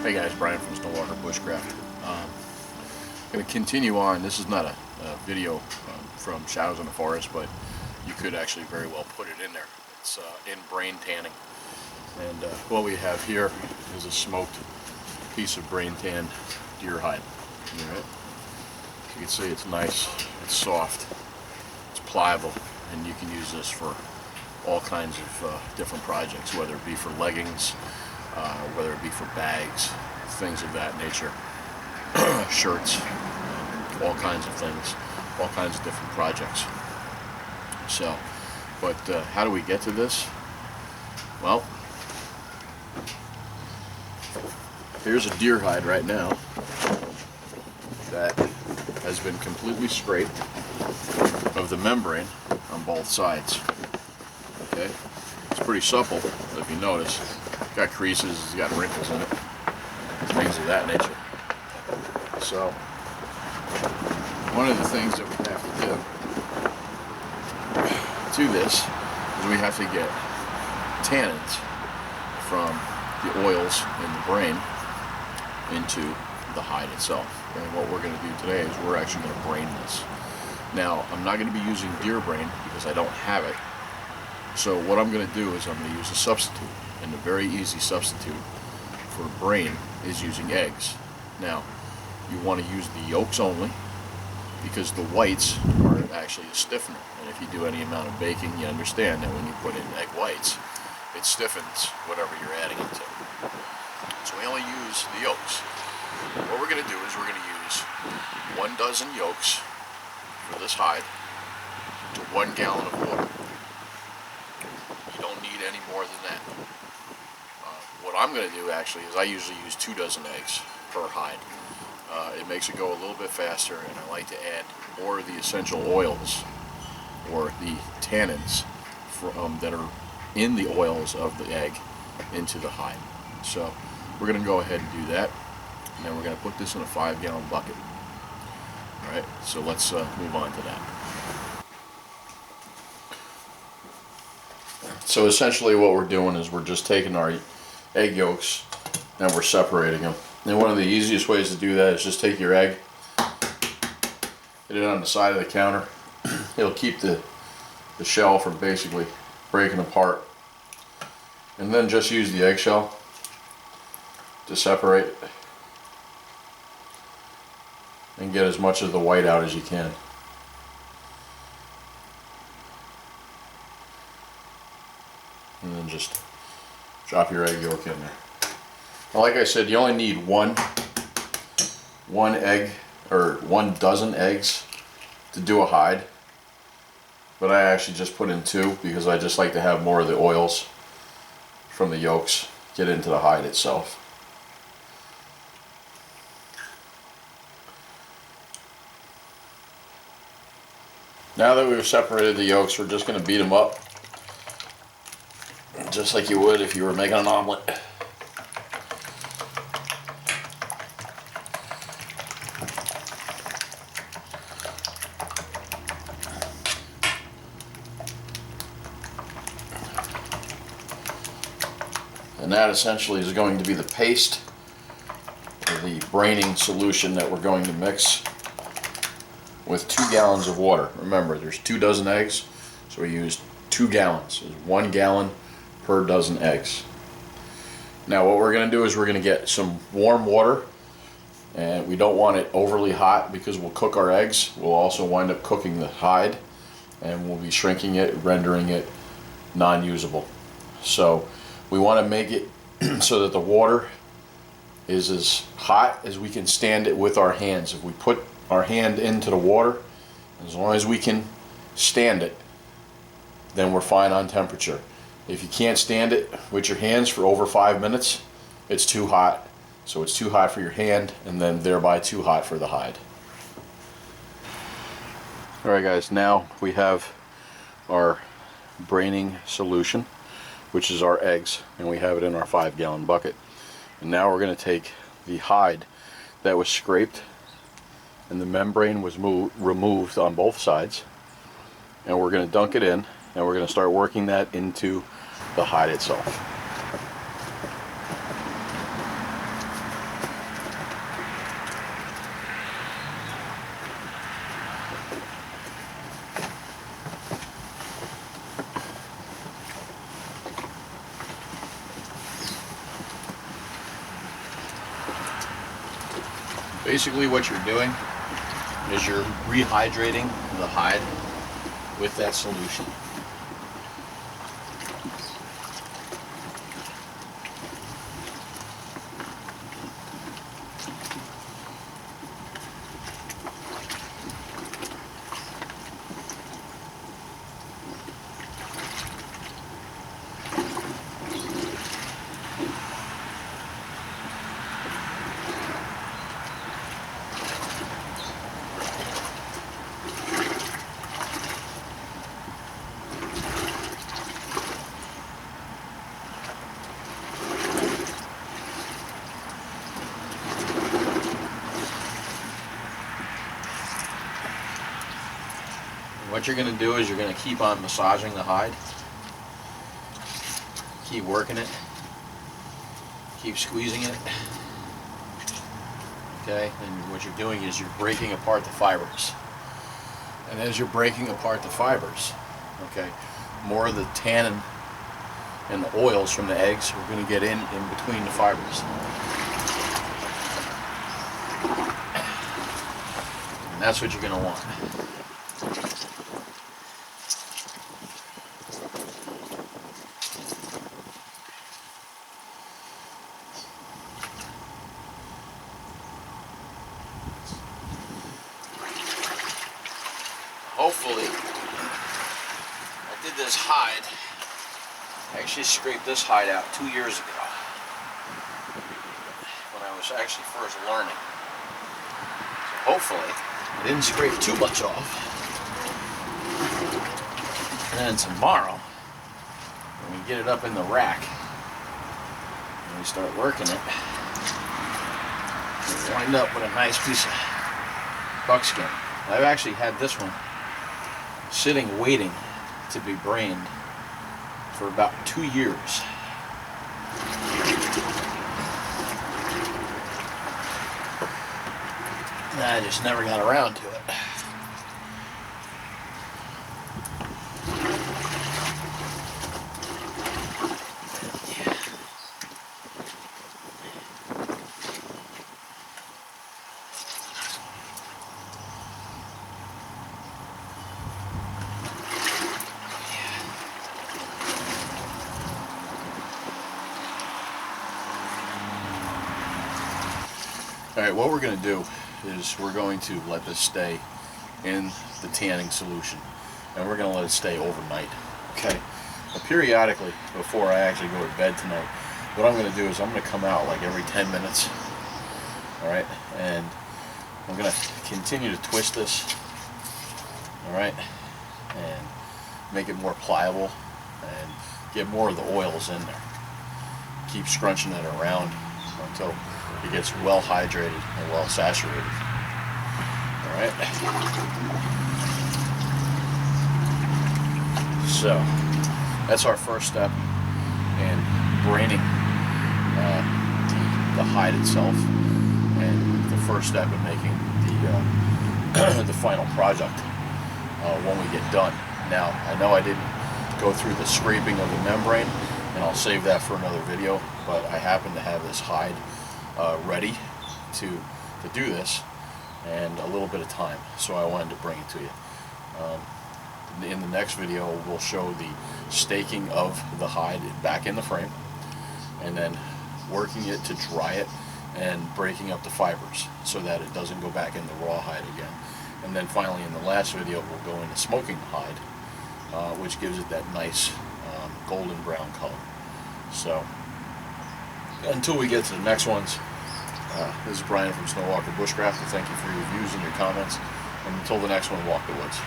Hey guys, Brian from Snowwalker Bushcraft. I'm going to continue on. This is not a video from Shadows in the Forest, but you could actually very well put it in there. It's in brain tanning. And what we have here is a smoked piece of brain tanned deer hide. All right? You can see it's nice, it's soft, it's pliable, and you can use this for all kinds of different projects, whether it be for leggings, whether it be for bags, things of that nature, shirts, all kinds of things, all kinds of different projects. So, but how do we get to this? Well, here's a deer hide right now that has been completely scraped of the membrane on both sides. Okay, it's pretty supple, if you notice. It's got creases, it's got wrinkles in it, things of that nature. So, one of the things that we have to do to this is we have to get tannins from the oils in the brain into the hide itself. And what we're going to do today is we're actually going to brain this. Now, I'm not going to be using deer brain because I don't have it. So what I'm going to do is I'm going to use a substitute. And a very easy substitute for brain is using eggs. Now, you want to use the yolks only because the whites are actually a stiffener. And if you do any amount of baking, you understand that when you put in egg whites, it stiffens whatever you're adding it to. So we only use the yolks. What we're going to do is we're going to use 1 dozen yolks for this hide to 1 gallon of water. You don't need any more than that. What I'm going to do actually is I usually use 2 dozen eggs per hide. It makes it go a little bit faster, and I like to add more of the essential oils or the tannins that are in the oils of the egg into the hide. So we're going to go ahead and do that, and then we're going to put this in a 5-gallon bucket. Alright, so let's move on to that. So essentially what we're doing is we're just taking our egg yolks and we're separating them. And one of the easiest ways to do that is just take your egg, get it on the side of the counter. It'll keep the shell from basically breaking apart. And then just use the eggshell to separate it and get as much of the white out as you can. And then just drop your egg yolk in there. Now, like I said, you only need one egg or 1 dozen eggs to do a hide, but I actually just put in 2 because I just like to have more of the oils from the yolks get into the hide itself. Now that we've separated the yolks, we're just going to beat them up just like you would if you were making an omelet. And that essentially is going to be the paste, or the braining solution that we're going to mix with 2 gallons of water. Remember, there's 2 dozen eggs, so we used 2 gallons. There's 1 gallon per dozen eggs. Now what we're going to do is we're going to get some warm water, and we don't want it overly hot because we'll cook our eggs. We'll also wind up cooking the hide, and we'll be shrinking it, rendering it non-usable. So we want to make it so that the water is as hot as we can stand it with our hands. If we put our hand into the water, as long as we can stand it, then we're fine on temperature. If you can't stand it with your hands for over 5 minutes, it's too hot. So it's too hot for your hand, and then thereby too hot for the hide. Alright guys, now we have our braining solution, which is our eggs, and we have it in our 5-gallon bucket. And now we're going to take the hide that was scraped and the membrane was removed on both sides, and we're going to dunk it in, and we're going to start working that into the hide itself. Basically what you're doing is you're rehydrating the hide with that solution. What you're going to do is you're going to keep on massaging the hide, keep working it, keep squeezing it. Okay, and what you're doing is you're breaking apart the fibers. And as you're breaking apart the fibers, okay, more of the tannin and the oils from the eggs are going to get in between the fibers. And that's what you're going to want. Hopefully, I did this hide. I actually scraped this hide out 2 years ago when I was actually first learning. So hopefully, I didn't scrape too much off. And then tomorrow, when we get it up in the rack, and we start working it, we'll wind up with a nice piece of buckskin. I've actually had this one sitting waiting to be brained for about 2 years. And I just never got around to it. Alright, what we're going to do is we're going to let this stay in the tanning solution, and we're going to let it stay overnight. Okay? But periodically, before I actually go to bed tonight, what I'm going to do is I'm going to come out like every 10 minutes. Alright? And I'm going to continue to twist this. Alright? And make it more pliable and get more of the oils in there. Keep scrunching it around until it gets well hydrated and well saturated. Alright. So that's our first step in braining the hide itself, and the first step in making the final product when we get done. Now, I know I didn't go through the scraping of the membrane, and I'll save that for another video, but I happen to have this hide ready to do this, and a little bit of time, so I wanted to bring it to you. In the next video, we'll show the staking of the hide back in the frame, and then working it to dry it and breaking up the fibers so that it doesn't go back in the raw hide again. And then finally, in the last video, we'll go into smoking the hide, which gives it that nice golden brown color. So until we get to the next ones, this is Brian from Snowwalker Bushcraft, and thank you for your views and your comments. And until the next one, walk the woods.